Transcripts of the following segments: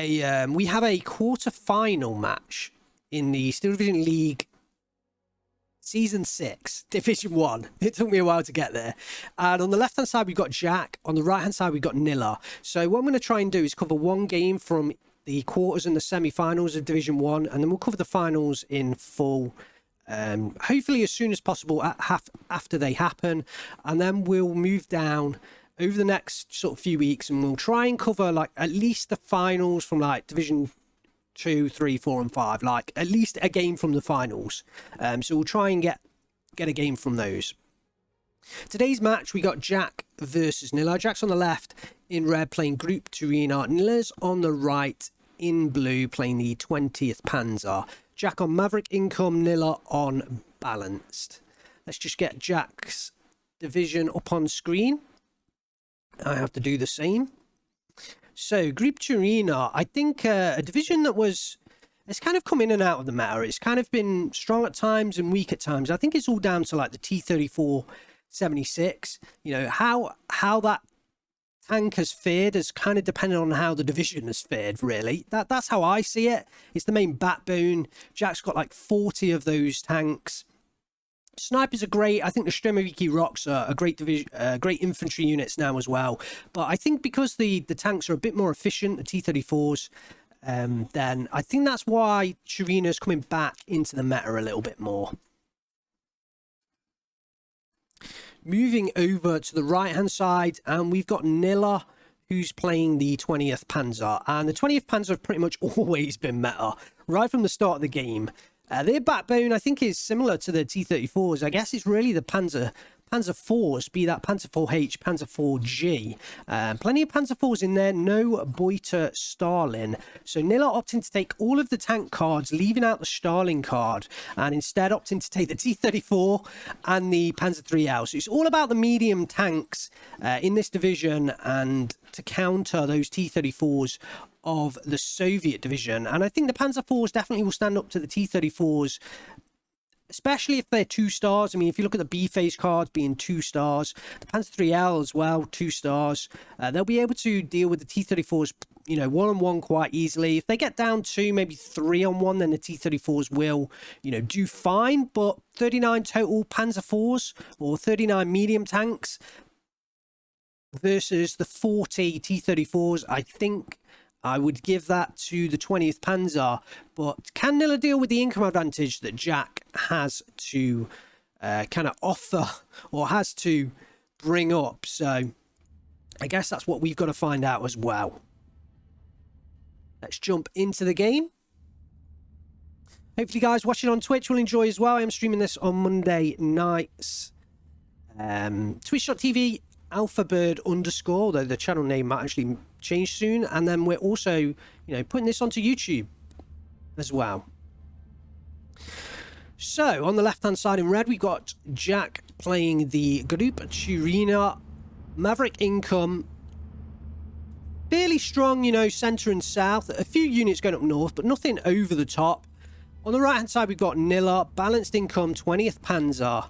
a quarter-final match in the Steel Division League Season 6, Division 1. It took me a while to get there. And on the left-hand side, we've got Jack. On the right-hand side, we've got Nilla. So what I'm going to try and do is cover one game from the quarters and the semi-finals of Division 1, and then we'll cover the finals in full, hopefully as soon as possible after they happen. And then we'll move down over the next sort of few weeks, and we'll try and cover like at least the finals from like Division 2, 3, 4, and 5, like at least a game from the finals. So we'll try and get a game from those. Today's match, we got Jack versus Nilla. Jack's on the left in red playing Group 2 Arena. Nilla's on the right in blue playing the 20th Panzer. Jack on Maverick Income, Nilla on Balanced. Let's just get Jack's division up on screen. I have to do the same. So, Group 2 Arena, I think a division that it's kind of come in and out of the meta. It's kind of been strong at times and weak at times. I think it's all down to like the T-34-76. You know, how that tank has fared has kind of depended on how the division has fared, really. That's how I see it. It's the main backbone. Jack's got like 40 of those tanks. Snipers are great. I think the Sturmoviki Rocks are great infantry units now as well. But I think because the tanks are a bit more efficient, the T-34s, then I think that's why Chirina's coming back into the meta a little bit more. Moving over to the right-hand side, and we've got Nilla, who's playing the 20th Panzer. And the 20th Panzer have pretty much always been meta, right from the start of the game. Their backbone, I think, is similar to the T-34s. I guess it's really the Panzer 4s, be that Panzer 4H, Panzer 4G. Plenty of Panzer 4s in there, no Beuter Stalin. So Nilla opting to take all of the tank cards, leaving out the Stalin card, and instead opting to take the T-34 and the Panzer 3L. So it's all about the medium tanks in this division and to counter those T-34s of the Soviet division. And I think the Panzer 4s definitely will stand up to the T-34s, especially if they're 2 stars. I mean, if you look at the B phase cards being 2 stars, the Panzer 3L as well, 2 stars, they'll be able to deal with the T-34s, you know, 1-on-1 quite easily. If they get down to maybe 3-on-1, then the T-34s will, you know, do fine. But 39 total Panzer 4s or 39 medium tanks versus the 40 T-34s, I think I would give that to the 20th Panzer. But can Nilla deal with the income advantage that Jack has to kind of offer or has to bring up? So I guess that's what we've got to find out as well. Let's jump into the game. Hopefully guys watching on Twitch will enjoy as well. I am streaming this on Monday nights. Twitch.tv alphabird_, although the channel name might actually change soon. And then we're also, you know, putting this onto YouTube as well. So on the left hand side in red, we've got Jack playing the Group Turina, Maverick Income, fairly strong, you know, center and south, a few units going up north, but nothing over the top. On the right hand side, we've got Nilla, Balanced Income, 20th Panzer.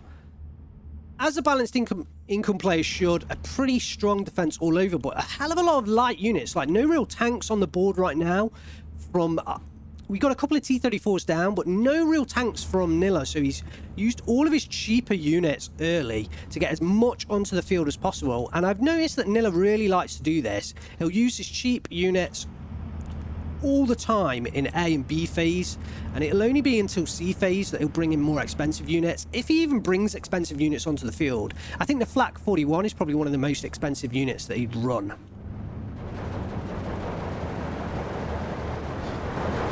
As a balanced income player should, a pretty strong defense all over, but a hell of a lot of light units, like no real tanks on the board right now. We got a couple of T-34s down, but no real tanks from Nilla, so he's used all of his cheaper units early to get as much onto the field as possible. And I've noticed that Nilla really likes to do this. He'll use his cheap units all the time in A and B phase, and it'll only be until C phase that he'll bring in more expensive units, if he even brings expensive units onto the field. I think the Flak 41 is probably one of the most expensive units that he'd run.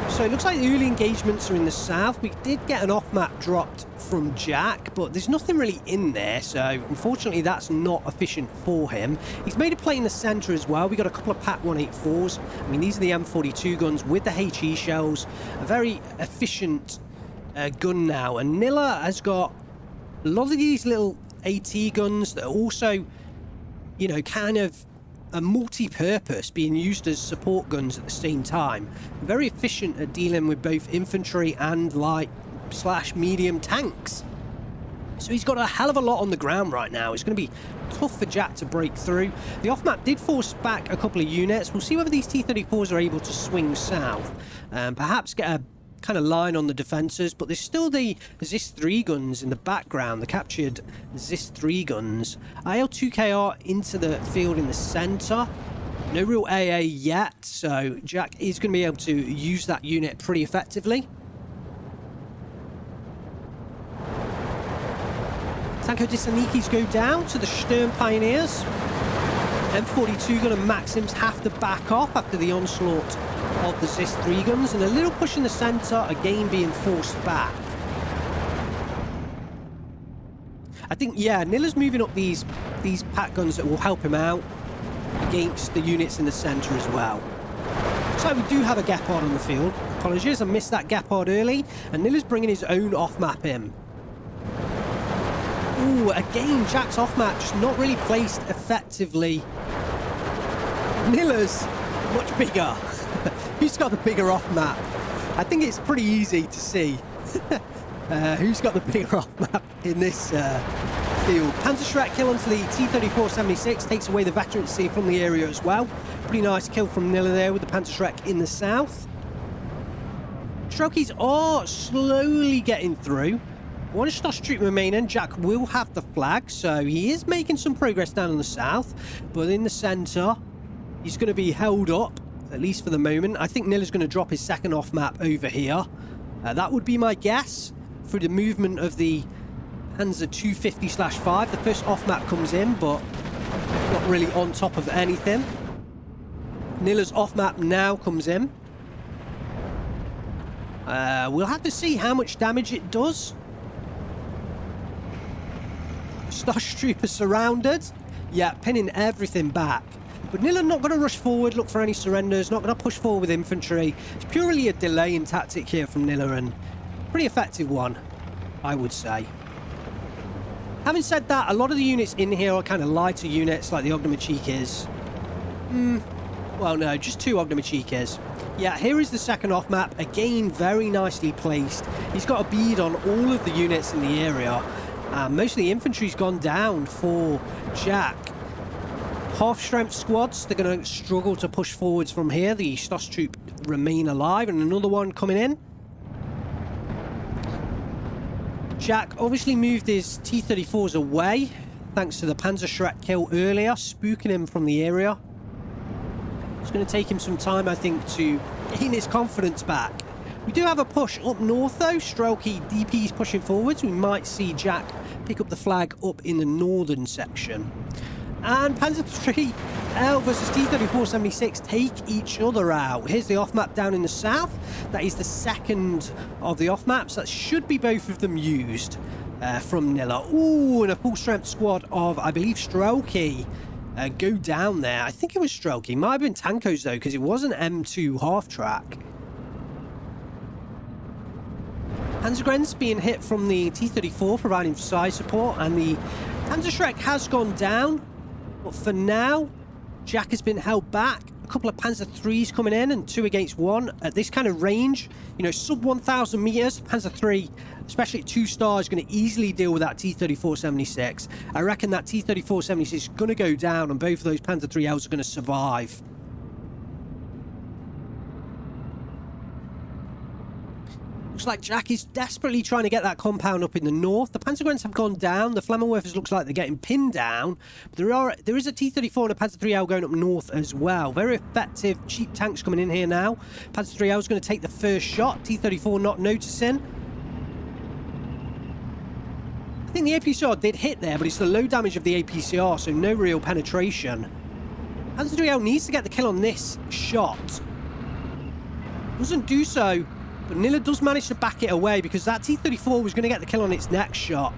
So it looks like the early engagements are in the south. We did get an off-map dropped from Jack, but there's nothing really in there, so unfortunately that's not efficient for him. He's made a play in the centre as well. We got a couple of PAC 184s. I mean, these are the M42 guns with the HE shells. A very efficient gun now. And Nilla has got a lot of these little AT guns that are also, you know, kind of a multi-purpose, being used as support guns at the same time. Very efficient at dealing with both infantry and light/medium tanks. So he's got a hell of a lot on the ground right now. It's going to be tough for Jack to break through. The off-map did force back a couple of units. We'll see whether these T-34s are able to swing south. Perhaps get a kind of line on the defences, but there's still the Zis 3 guns in the background, the captured Zis 3 guns. IL-2KR into the field in the centre. No real AA yet, so Jack is going to be able to use that unit pretty effectively. Tanko Disanikis go down to the Sturm Pioneers. M42 gun and Maxims have to back off after the onslaught of the Zis 3 guns, and a little push in the centre, again being forced back. I think, yeah, Nilla's moving up these pack guns that will help him out against the units in the centre as well. So we do have a Gepard on the field. Apologies, I missed that Gepard early, and Nilla's bringing his own off-map in. Ooh, again, Jack's off-map just not really placed effectively. Nilla's much bigger. Who's got the bigger off-map? I think it's pretty easy to see who's got the bigger off-map in this field. Panzerschreck kill onto the T-34-76 takes away the veterancy from the area as well. Pretty nice kill from Nilla there with the Panzerschreck in the south. Strokies are slowly getting through. One Stosh troop remaining. Jack will have the flag, so he is making some progress down in the south, but in the centre he's going to be held up, at least for the moment. I think Nilla's going to drop his second off map over here. That would be my guess through the movement of the Panzer 250/5. The first off map comes in, but not really on top of anything. Nilla's off map now comes in. We'll have to see how much damage it does. Stosh Trooper surrounded. Yeah, pinning everything back. But Nilla not going to rush forward, look for any surrenders, not going to push forward with infantry. It's purely a delaying tactic here from Nilla, and pretty effective one, I would say. Having said that, a lot of the units in here are kind of lighter units, like the Ognomachikis. Well, no, just two Ognomachikis. Yeah, here is the second off map. Again, very nicely placed. He's got a bead on all of the units in the area. Most of the infantry's gone down for Jack. Half-strength squads, they're going to struggle to push forwards from here. The Stosh troop remain alive, and another one coming in. Jack obviously moved his T-34s away, thanks to the Panzerschreck kill earlier, spooking him from the area. It's going to take him some time, I think, to gain his confidence back. We do have a push up north, though. Strelky DP's pushing forwards. We might see Jack pick up the flag up in the northern section. And Panzer IIIL versus T-34-76 take each other out. Here's the off-map down in the south. That is the second of the off-maps. That should be both of them used from Nilla. Ooh, and a full-strength squad of, I believe, Strelky go down there. I think it was Strelky. Might have been Tankos, though, because it was an M2 half-track. Panzergrenz being hit from the T-34, providing side support, and the Panzerschreck has gone down. But for now, Jack has been held back. A couple of Panzer 3s coming in, and 2 against 1 at this kind of range. You know, sub 1,000 meters. Panzer 3, especially at 2 stars, going to easily deal with that T-34-76. I reckon that T-34-76 is going to go down, and both of those Panzer 3Ls are going to survive. Looks like Jack is desperately trying to get that compound up in the north. The Panzergrenz have gone down. The Flammenwerfers looks like they're getting pinned down. But there is a T-34 and a Panzer 3L going up north as well. Very effective, cheap tanks coming in here now. Panzer 3L is going to take the first shot. T-34 not noticing. I think the APCR did hit there, but it's the low damage of the APCR, so no real penetration. Panzer 3L needs to get the kill on this shot. Doesn't do so. But Nilla does manage to back it away, because that T-34 was going to get the kill on its next shot.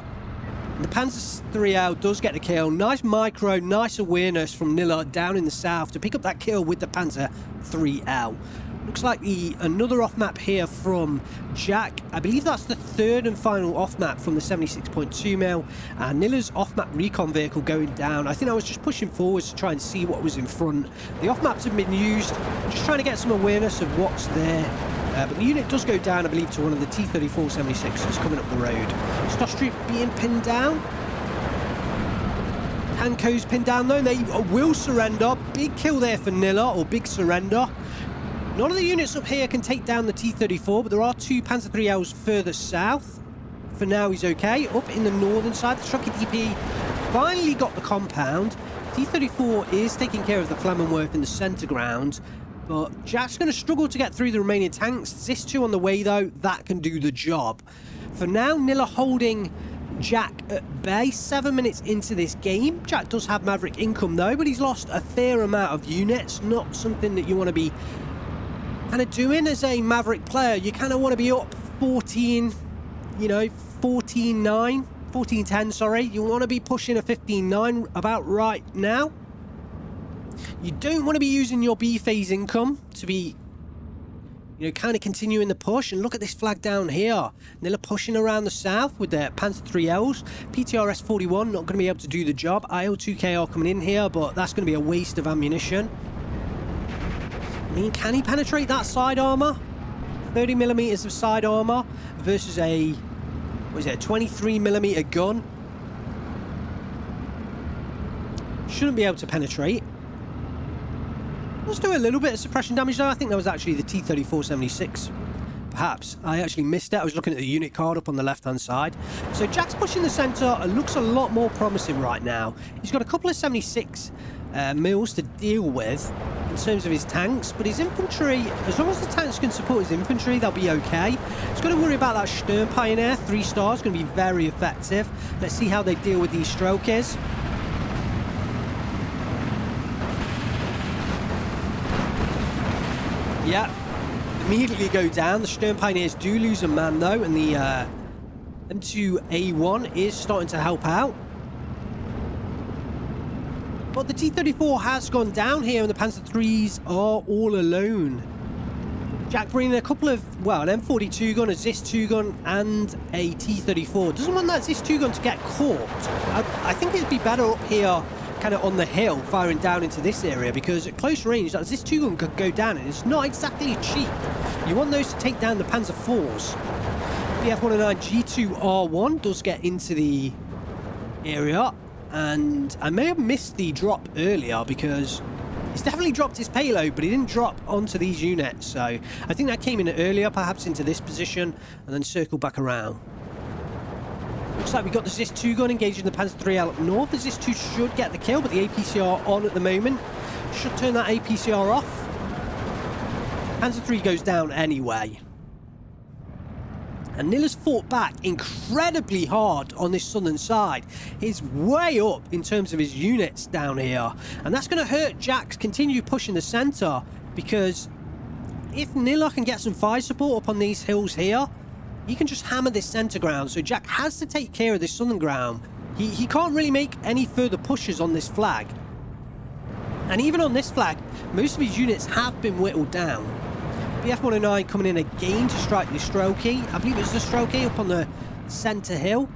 And the Panzer 3L does get the kill. Nice micro, nice awareness from Nilla down in the south to pick up that kill with the Panzer 3L. Looks like another off-map here from Jack. I believe that's the third and final off-map from the 76.2mm. And Nilla's off-map recon vehicle going down. I think I was just pushing forwards to try and see what was in front. The off-maps have been used. Just trying to get some awareness of what's there. But the unit does go down, I believe, to one of the T-34-76s coming up the road. Starstreet being pinned down. Tanko's pinned down though, they will surrender. Big kill there for Nilla, or big surrender. None of the units up here can take down the T-34, but there are 2 Panzer IIILs further south. For now, he's okay. Up in the northern side, the Truckee DP finally got the compound. T-34 is taking care of the Flammenwerf in the centre ground, but Jack's going to struggle to get through the remaining tanks. Zis-2 on the way, though. That can do the job. For now, Nilla holding Jack at bay. 7 minutes into this game. Jack does have Maverick income, though, but he's lost a fair amount of units. Not something that you want to be kind of doing as a Maverick player. You kind of want to be up 14, you know, 14-9. 14-10, sorry. You want to be pushing a 15-9 about right now. You don't want to be using your B phase income to be, you know, kind of continuing the push. And look at this flag down here. Nilla pushing around the south with their Panzer IIILs. PTRS 41 not going to be able to do the job. IL-2KR coming in here, but that's going to be a waste of ammunition. I mean, can he penetrate that side armor? 30mm of side armor versus a, what is it, a 23mm gun. Shouldn't be able to penetrate. Let's do a little bit of suppression damage though. I think that was actually the T-34-76. Perhaps. I actually missed it. I was looking at the unit card up on the left-hand side. So Jack's pushing the centre. It looks a lot more promising right now. He's got a couple of 76 mils to deal with in terms of his tanks, but his infantry, as long as the tanks can support his infantry, they'll be okay. He's got to worry about that Stern Pioneer. 3 stars, going to be very effective. Let's see how they deal with these Strokers. Yeah, immediately go down. The Stern Pioneers do lose a man though, and the M2A1 is starting to help out. But the T-34 has gone down here, and the Panzer IIIs are all alone. Jack bringing a couple of, well, an M42 gun, a Zis-2 gun, and a T-34. Doesn't want that Zis-2 gun to get caught. I think it'd be better up here, kind of on the hill, firing down into this area, because at close range, that Zis-2 gun could go down, and it's not exactly cheap. You want those to take down the Panzer IVs. BF-109 G2R1 does get into the area. And I may have missed the drop earlier because he's definitely dropped his payload, but he didn't drop onto these units. So I think that came in earlier, perhaps into this position, and then circled back around. Looks like we got the Zis-2 gun engaging the Panzer IIIL up north. The Zis-2 should get the kill, but the APCR on at the moment. Should turn that APCR off. Panzer III goes down anyway. And Nilla's fought back incredibly hard on this southern side. He's way up in terms of his units down here. And that's going to hurt Jack's continue pushing the centre, because if Nilla can get some fire support up on these hills here, he can just hammer this centre ground. So Jack has to take care of this southern ground. He can't really make any further pushes on this flag. And even on this flag, most of his units have been whittled down. BF-109 coming in again to strike the Strokey. I believe it's the Strokey up on the centre hill.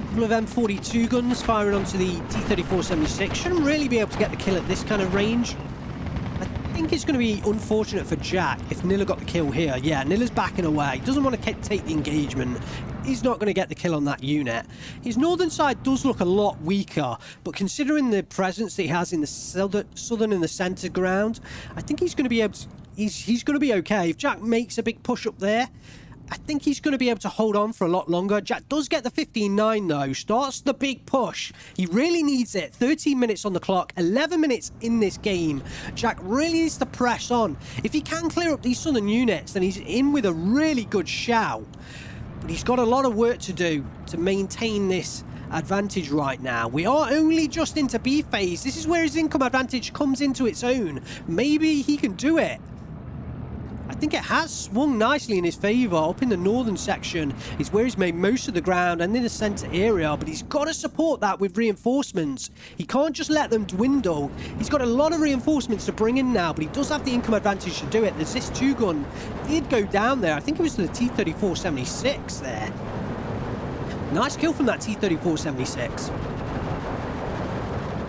A couple of M42 guns firing onto the T-34-76. Shouldn't really be able to get the kill at this kind of range. I think it's going to be unfortunate for Jack if Nilla got the kill here. Yeah, Nilla's backing away. Doesn't want to take the engagement. He's not going to get the kill on that unit. His northern side does look a lot weaker, but considering the presence that he has in the southern and the centre ground, I think he's going to be able to, he's going to be okay. If Jack makes a big push up there, I think he's going to be able to hold on for a lot longer. Jack does get the 15-9 though, starts the big push. He really needs it. 13 minutes on the clock, 11 minutes in this game. Jack really needs to press on. If he can clear up these southern units, then he's in with a really good shout. But he's got a lot of work to do to maintain this advantage right now. We are only just into B phase. This is where his income advantage comes into its own. Maybe he can do it. I think it has swung nicely in his favour. Up in the northern section is where he's made most of the ground, and in the centre area, but he's got to support that with reinforcements. He can't just let them dwindle. He's got a lot of reinforcements to bring in now, but he does have the income advantage to do it. The Zis-2 gun did go down there. I think it was the T-34-76 there. Nice kill from that T-34-76.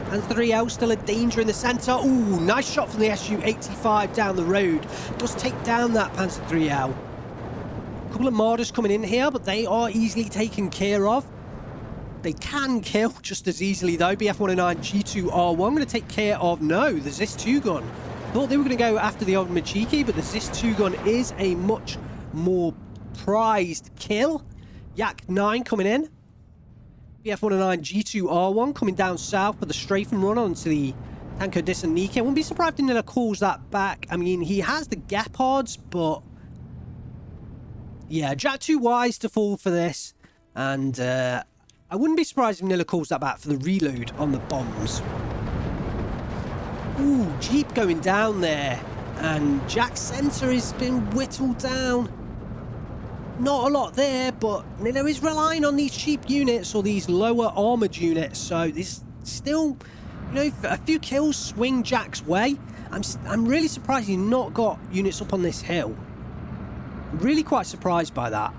Panzer 3L still a danger in the centre. Ooh, nice shot from the Su-85 down the road. Does take down that Panzer 3L. A couple of Marders coming in here, but they are easily taken care of. They can kill just as easily, though. BF-109 G2R1 going to take care of... No, the ZIS-2 gun. Thought they were going to go after the old Machiki, but the ZIS-2 gun is a much more prized kill. Yak-9 coming in. BF-109 G2R1 coming down south for the strafing run onto the Tanko Dissaniki. I wouldn't be surprised if Nilla calls that back. I mean, he has the Gepards, but... yeah, Jack too wise to fall for this. And I wouldn't be surprised if Nilla calls that back for the reload on the bombs. Ooh, Jeep going down there. And Jack's centre has been whittled down. Not a lot there, but Nilla is relying on these cheap units or these lower armoured units. So there's still, you know, a few kills swing Jack's way. I'm really surprised he's not got units up on this hill. I'm really quite surprised by that.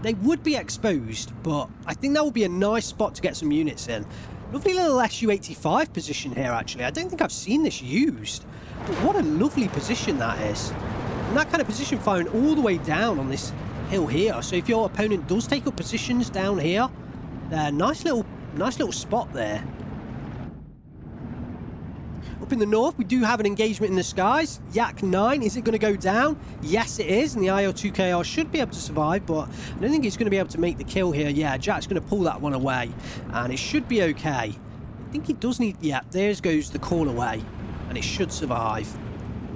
They would be exposed, but I think that would be a nice spot to get some units in. Lovely little Su-85 position here, actually. I don't think I've seen this used. But what a lovely position that is. And that kind of position firing all the way down on this hill here. So if your opponent does take up positions down here, they're nice little spot there. Up in the north, we do have an engagement in the skies. Yak-9, is it going to go down? Yes, it is, and the IL-2KR should be able to survive, but I don't think he's going to be able to make the kill here. Yeah, Jack's going to pull that one away, and it should be okay. I think he does need... yeah, there goes the call away, and it should survive.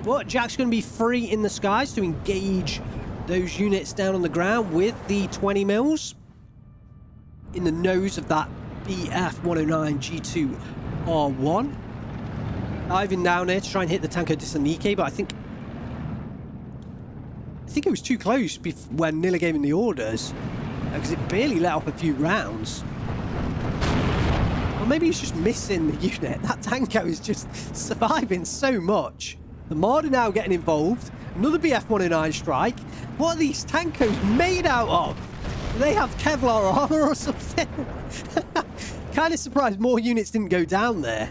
But Jack's going to be free in the skies to engage those units down on the ground with the 20 mils in the nose of that BF-109 G2R1. Diving down there to try and hit the Tanko Dissaniki, but I think it was too close when Nilla gave him the orders, because it barely let off a few rounds. Or maybe he's just missing the unit. That Tanko is just surviving so much. The Marder now getting involved. Another BF-109 strike. What are these Tankos made out of? Do they have Kevlar armor or something? Kind of surprised more units didn't go down there.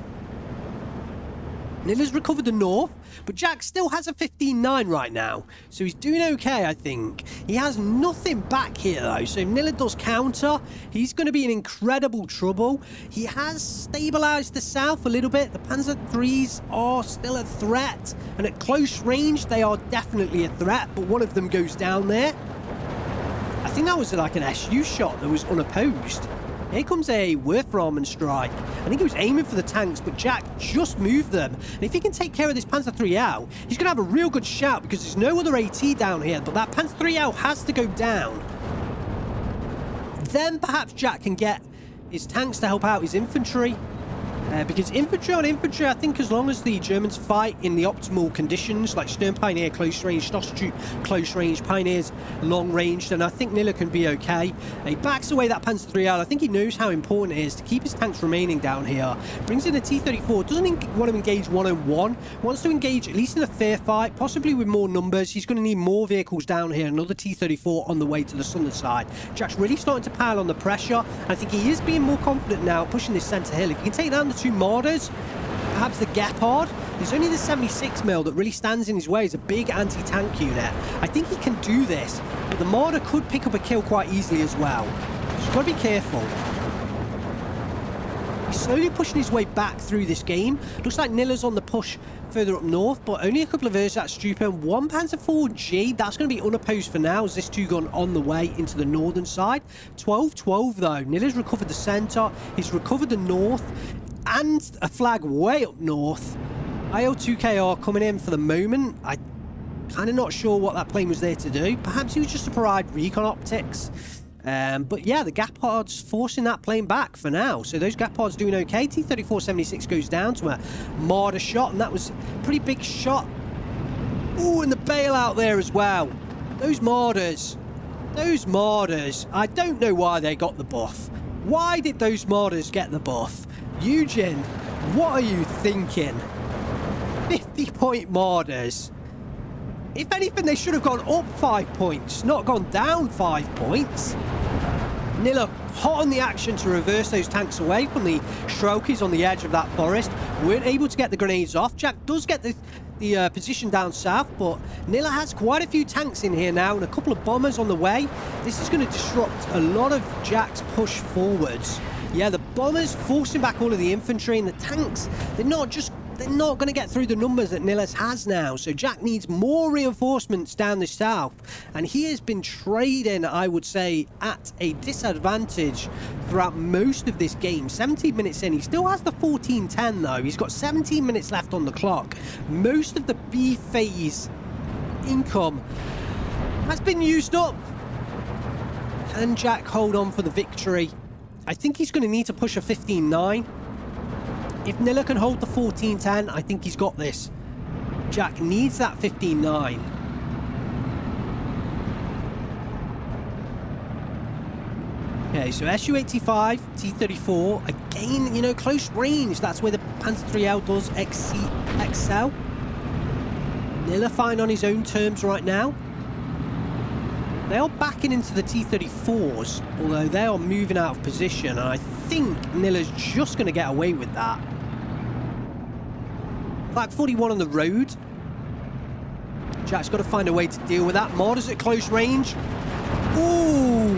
Nilla's recovered the north, but Jack still has a 15-9 right now, so he's doing okay, I think. He has nothing back here, though, so if Nilla does counter, he's going to be in incredible trouble. He has stabilised the south a little bit. The Panzer IIIs are still a threat, and at close range, they are definitely a threat, but one of them goes down there. I think that was like an SU shot that was unopposed. Here comes a Werfrahmen strike. I think he was aiming for the tanks, but Jack just moved them. And if he can take care of this Panzer 3L, he's going to have a real good shout because there's no other AT down here. But that Panzer 3L has to go down. Then perhaps Jack can get his tanks to help out his infantry. Because infantry on infantry, I think as long as the Germans fight in the optimal conditions, like Sturm Pioneer close range, Stosstroop close range, Pioneers long range, then I think Nilla can be okay. He backs away that Panzer 3L. I think he knows how important it is to keep his tanks remaining down here. Brings in a T-34, doesn't want to engage one-on-one, wants to engage at least in a fair fight, possibly with more numbers. He's going to need more vehicles down here, another T-34 on the way to the southern side. Jack's really starting to pile on the pressure. I think he is being more confident now, pushing this centre hill. If he can take down the two Marders, perhaps the Gepard. There's only the 76mm that really stands in his way as a big anti-tank unit. I think he can do this, but the Marder could pick up a kill quite easily as well. So he's got to be careful. He's slowly pushing his way back through this game. Looks like Nilla's on the push further up north, but only a couple of Ersatz Stupa and one Panzer IV-G. That's going to be unopposed for now, as this two gone on the way into the northern side. 12-12 though. Nilla's recovered the centre. He's recovered the north. And a flag way up north. IL-2KR coming in for the moment. I'm kind of not sure what that plane was there to do. Perhaps he was just to provide recon optics. But yeah, the Gepard's forcing that plane back for now. So those Gepards doing okay. T-34-76 goes down to a Marder shot, and that was a pretty big shot. Ooh, and the bailout there as well. Those Marders. I don't know why they got the buff. Why did those Marders get the buff? Eugen, what are you thinking? 50-point Marders. If anything, they should have gone up 5 points, not gone down 5 points. Nilla hot on the action to reverse those tanks away from the Strokers on the edge of that forest. Weren't able to get the grenades off. Jack does get the position down south, but Nilla has quite a few tanks in here now and a couple of bombers on the way. This is going to disrupt a lot of Jack's push forwards. Yeah, the bombers forcing back all of the infantry, and the tanks, they're not going to get through the numbers that Nilla's has now. So Jack needs more reinforcements down the south, and he has been trading, I would say, at a disadvantage throughout most of this game. 17 minutes in, he still has the 14-10 though. He's got 17 minutes left on the clock. Most of the B phase income has been used up. Can Jack hold on for the victory? I think he's going to need to push a 15-9. If Nilla can hold the 14-10, I think he's got this. Jack needs that 15-9. Okay, so Su-85, T-34, again, you know, close range. That's where the Panzer IIIL does excel. Nilla fine on his own terms right now. They are backing into the T-34s, although they are moving out of position, and I think Nilla's just going to get away with that. Flag 41 on the road. Jack's got to find a way to deal with that. Marders at close range. Ooh!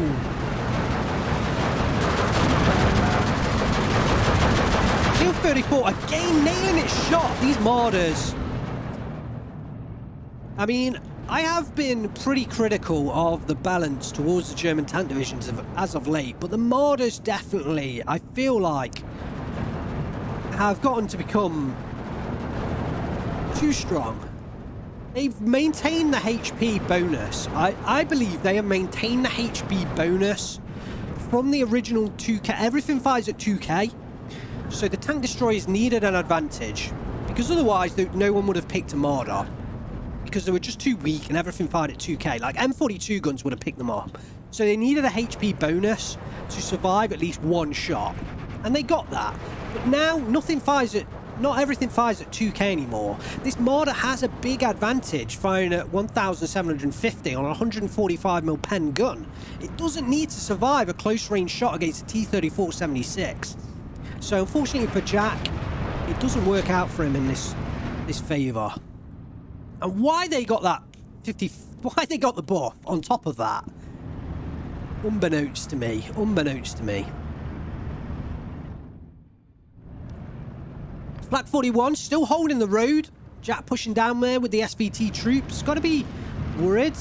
T-34 again nailing its shot. These Marders. I mean, I have been pretty critical of the balance towards the German tank divisions as of late, but the Marders definitely, I feel like, have gotten to become too strong. They've maintained the HP bonus. I believe they have maintained the HP bonus from the original 2K. Everything fires at 2K, so the tank destroyers needed an advantage, because otherwise no one would have picked a Marder. Because they were just too weak and everything fired at 2K. Like M42 guns would have picked them up. So they needed a HP bonus to survive at least one shot. And they got that. But now not everything fires at 2K anymore. This Marder has a big advantage firing at 1,750 on a 145mm pen gun. It doesn't need to survive a close range shot against a T-34-76. So unfortunately for Jack, it doesn't work out for him in this favour. And why they got that why they got the buff on top of that, unbeknownst to me. Flak 41 still holding the road. Jack pushing down there with the SVT troops. Got to be worried.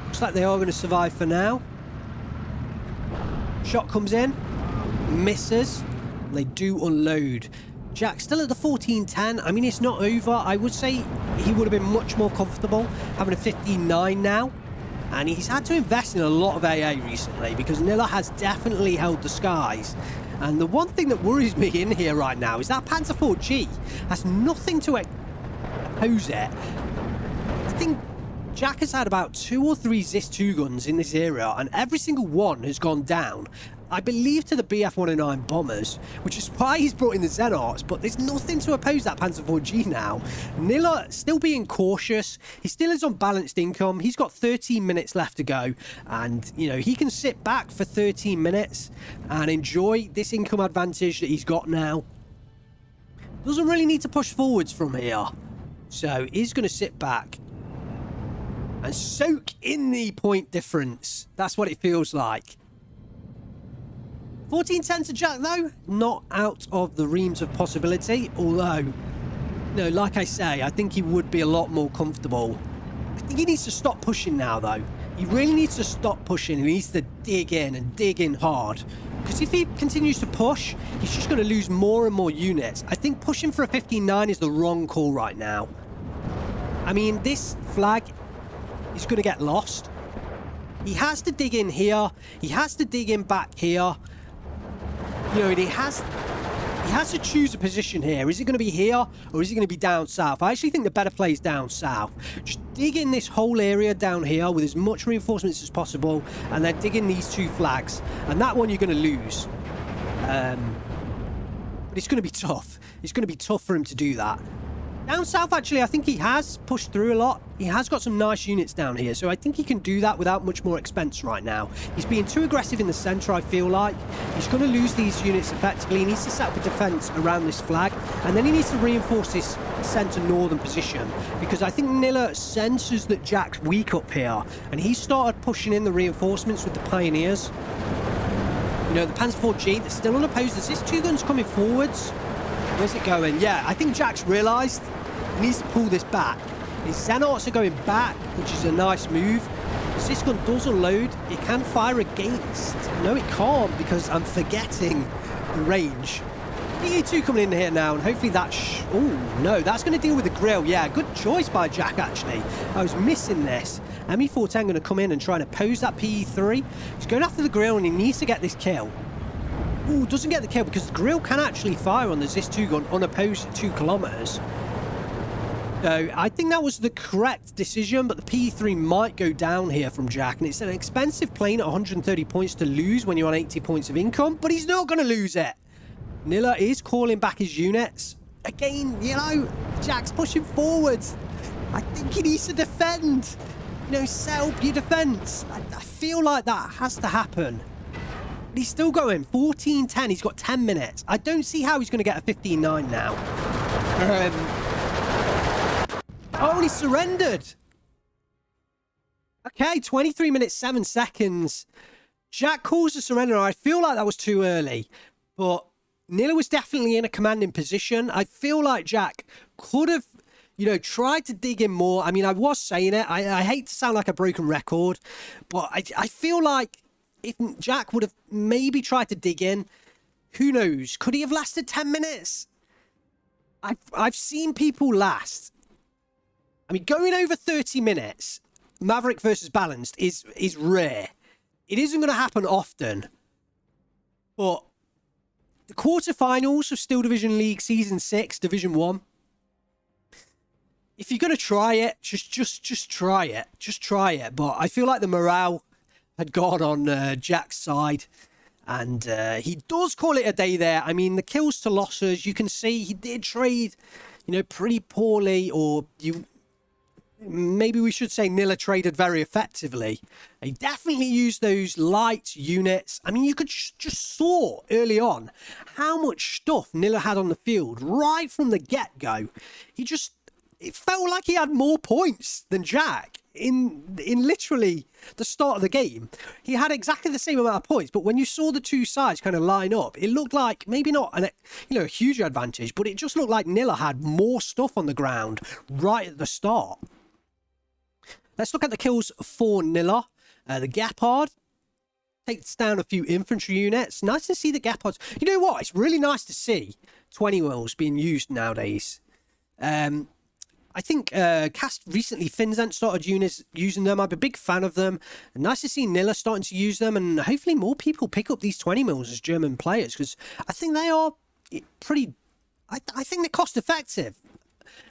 Looks like they are going to survive for now. Shot comes in, misses. They do unload. Jack still at the 14-10. I mean, it's not over. I would say he would have been much more comfortable having a 15-9 now. And he's had to invest in a lot of AA recently because Nilla has definitely held the skies. And the one thing that worries me in here right now is that Panzer IV-G has nothing to oppose it. I think Jack has had about 2 or 3 ZIS-2 guns in this area, and every single one has gone down. I believe to the Bf-109 bombers, which is why he's brought in the Zenarts, but there's nothing to oppose that Panzer IV-G now. Nilla still being cautious. He still is on balanced income. He's got 13 minutes left to go, and, you know, he can sit back for 13 minutes and enjoy this income advantage that he's got now. Doesn't really need to push forwards from here, so he's going to sit back and soak in the point difference. That's what it feels like. 14-10 to Jack, though, not out of the realms of possibility, although, no, like I say, I think he would be a lot more comfortable. I think he needs to stop pushing now, though. He really needs to stop pushing. He needs to dig in and dig in hard. Because if he continues to push, he's just going to lose more and more units. I think pushing for a 15-9 is the wrong call right now. I mean, this flag is going to get lost. He has to dig in here. He has to dig in back here. You know, and he has to choose a position here. Is it going to be here or is it going to be down south? I actually think the better play is down south. Just dig in this whole area down here with as much reinforcements as possible, and then dig in these 2 flags. And that one you're going to lose. But it's going to be tough. It's going to be tough for him to do that. Down south, actually, I think he has pushed through a lot. He has got some nice units down here, so I think he can do that without much more expense right now. He's being too aggressive in the centre, I feel like. He's going to lose these units effectively. He needs to set up a defence around this flag, and then he needs to reinforce this centre northern position, because I think Nilla senses that Jack's weak up here, and he started pushing in the reinforcements with the Pioneers. You know, the Panzer IV-G, they're still unopposed. There's this 2 guns coming forwards. Where's it going? Yeah, I think Jack's realised he needs to pull this back. His Xenarts are going back, which is a nice move. As this gun does unload, it can fire against. No, it can't, because I'm forgetting the range. PE2 coming in here now, and hopefully that... oh, no, that's going to deal with the grill. Yeah, good choice by Jack, actually. I was missing this. ME410 going to come in and try and oppose that PE3. He's going after the grill, and he needs to get this kill. Ooh, doesn't get the kill, because the grill can actually fire on the ZIS-2 gun unopposed at 2 kilometres. So I think that was the correct decision, but the PE3 might go down here from Jack, and it's an expensive plane at 130 points to lose when you're on 80 points of income, but he's not going to lose it. Nilla is calling back his units. Again, you know, Jack's pushing forwards. I think he needs to defend. You know, set up your defence. I feel like that has to happen. But he's still going. 14-10. He's got 10 minutes. I don't see how he's going to get a 15-9 now. Oh, he surrendered. Okay, 23 minutes, 7 seconds. Jack calls the surrender. I feel like that was too early, but Nilla was definitely in a commanding position. I feel like Jack could have, you know, tried to dig in more. I mean, I was saying it. I hate to sound like a broken record, but I feel like if Jack would have maybe tried to dig in, who knows? Could he have lasted 10 minutes? I've seen people last. I mean, going over 30 minutes, Maverick versus Balanced is rare. It isn't going to happen often. But the quarterfinals of Steel Division League Season 6, Division 1, if you're going to try it, just try it. Just try it. But I feel like the morale had gone on Jack's side. And he does call it a day there. I mean, the kills to losses, you can see he did trade, you know, pretty poorly. Or maybe we should say Nilla traded very effectively. He definitely used those light units. I mean, you could just saw early on how much stuff Nilla had on the field right from the get-go. It felt like he had more points than Jack in literally the start of the game. He had exactly the same amount of points, but when you saw the two sides kind of line up, it looked like maybe not a huge advantage, but it just looked like Nilla had more stuff on the ground right at the start. Let's look at the kills for Nilla. The Gepard takes down a few infantry units. Nice to see the Gepards. You know what? It's really nice to see 20 wheels being used nowadays. I think Cast recently, Finzent started using them. I'm a big fan of them. And nice to see Nilla starting to use them. And hopefully more people pick up these 20 mils as German players. Because I think they are pretty... I think they're cost effective.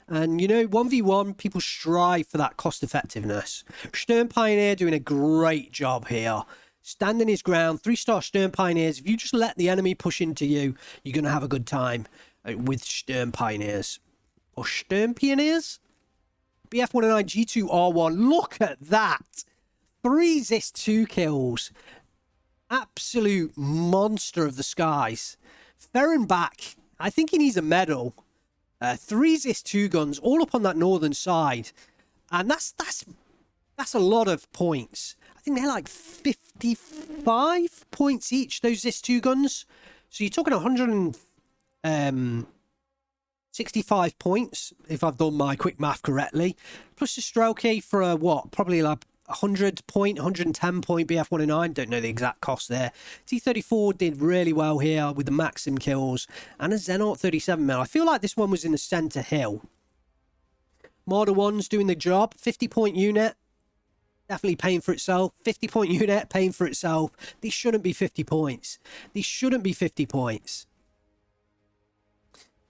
And, you know, 1v1, people strive for that cost effectiveness. Stern Pioneer doing a great job here. Standing his ground. 3-star Stern Pioneers. If you just let the enemy push into you, you're going to have a good time with Stern Pioneers. Or Stern Pioneers? BF-109 G2R1. Look at that. 3 ZIS-2 kills. Absolute monster of the skies. Ferrenbach. I think he needs a medal. 3 ZIS-2 guns all up on that northern side. And that's a lot of points. I think they're like 55 points each, those ZIS-2 guns. So you're talking 165 points, if I've done my quick math correctly. Plus the Strelke for what? Probably like 110 point BF-109. Don't know the exact cost there. T-34 did really well here with the Maxim kills. And a Xenart 37mm. I feel like this one was in the centre hill. Marder 1's doing the job. 50-point unit. Definitely paying for itself. 50-point unit paying for itself. These shouldn't be 50 points. These shouldn't be 50 points.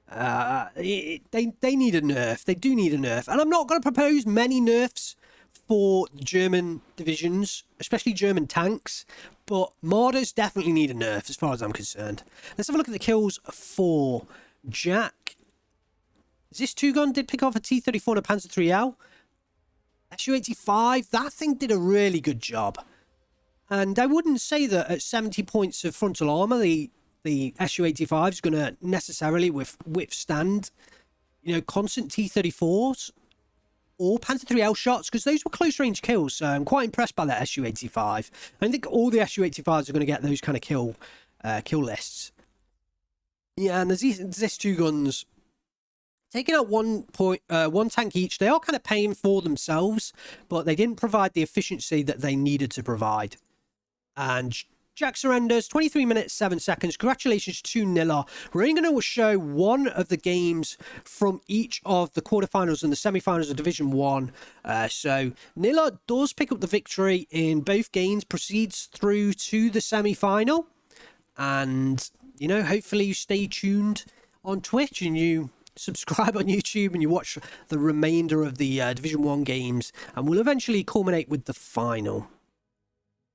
They need a nerf. They do need a nerf. And I'm not going to propose many nerfs for German divisions, especially German tanks, but Marders definitely need a nerf as far as I'm concerned. Let's have a look at the kills for Jack. This two-gun did pick off a T-34 and a Panzer 3L. Su-85, that thing did a really good job. And I wouldn't say that at 70 points of frontal armor, the Su-85 is going to necessarily withstand, you know, constant T-34s or Panzer 3L shots, because those were close-range kills. So I'm quite impressed by that Su-85. I think all the Su-85s are going to get those kind of kill lists. Yeah, and there's two guns taking out one tank each. They are kind of paying for themselves, but they didn't provide the efficiency that they needed to provide. And Jack surrenders, 23 minutes, 7 seconds. Congratulations to Nilla. We're only going to show one of the games from each of the quarterfinals and the semi-finals of Division 1. So Nilla does pick up the victory in both games, proceeds through to the semi-final. And, you know, hopefully you stay tuned on Twitch and you subscribe on YouTube and you watch the remainder of the Division 1 games. And we'll eventually culminate with the final.